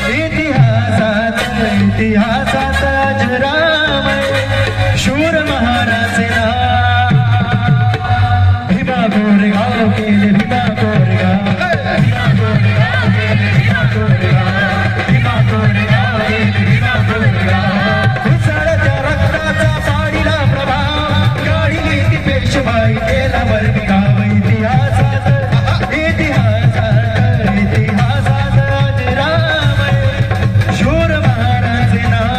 इतिहासात इतिहासात अजरामर शूर महाराजे नाव भीमा कोरेगाव केले भीमा कोरेगाव भीमा कोरेगाव केले भीमा कोरेगाव भीमा कोरेगाव केले भीमा कोरेगाव उसळत्या रक्ताचा पाडीला प्रभाव काढली ती पेशवाई केला वर्गाव इतिहासात इतिहासात इतिहासात अजरामर शूर महाराजे नाव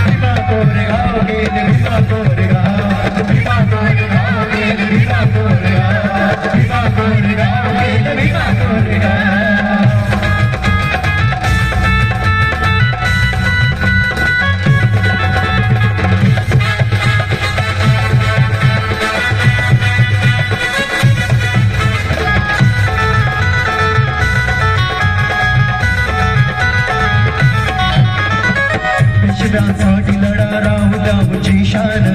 भीमा कोरेगाव केले भीमा कोरेगाव भीमा कोरेगाव केले भीमा कोरेगाव भीमा कोरेगाव केले भीमा कोरेगाव पेशव्यांसाठी लढा राहू द्या मुझी शान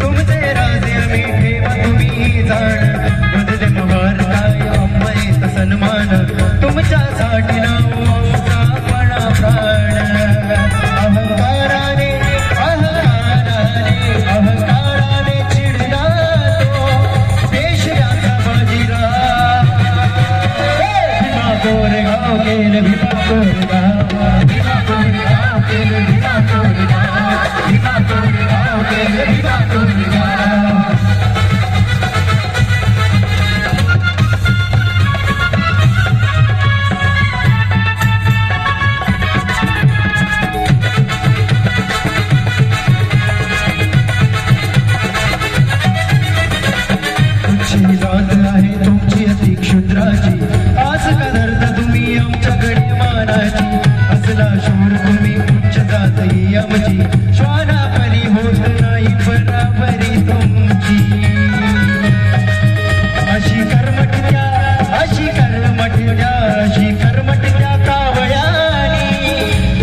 तुमचे राजे मी ठेवा तुम्ही जाण बदले महार काय अम्मयेत सन्मान तुमच्यासाठी नाव आमचा पणा प्राण अहंकाराने अहंकाराने अहंकाराने चिडला तो पेशव्यांचा बाजीराव भीमा कोरेगाव केले भीमा कोरेगाव भीमा कोरेगाव केले भीमा कोरेगाव भीमा कोरेगाव केले भीमा कोरेगाव तुमची रात आहे तुमची अति क्षुद्राची आज का दर्द तुम्ही आमच्याकडे मानाची असला शूर तुम्ही उच्च जातही आमची श्वाना परी होत नाही बराबरी तुमची अशी कर्मठ्या अशी कर्मठ्या अशी कर्मठ्या कावळ्यानी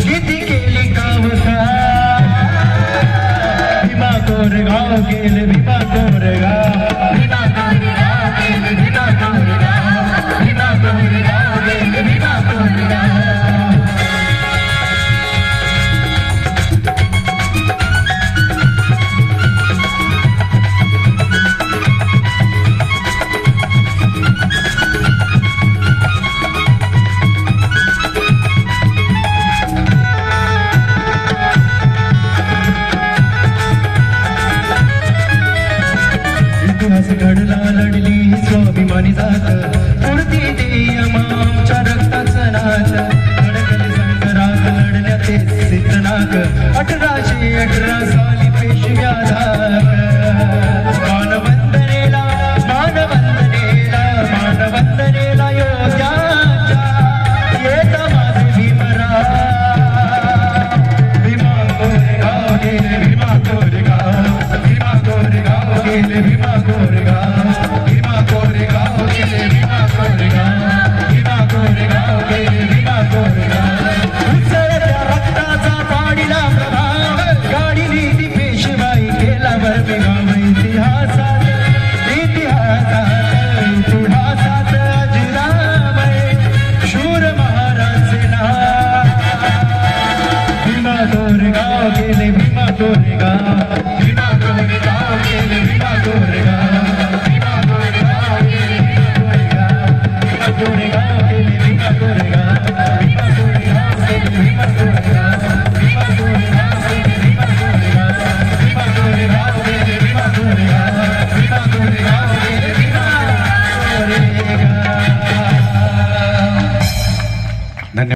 किती केली कावका भीमा कोरेगाव केले भीमा कोरेगाव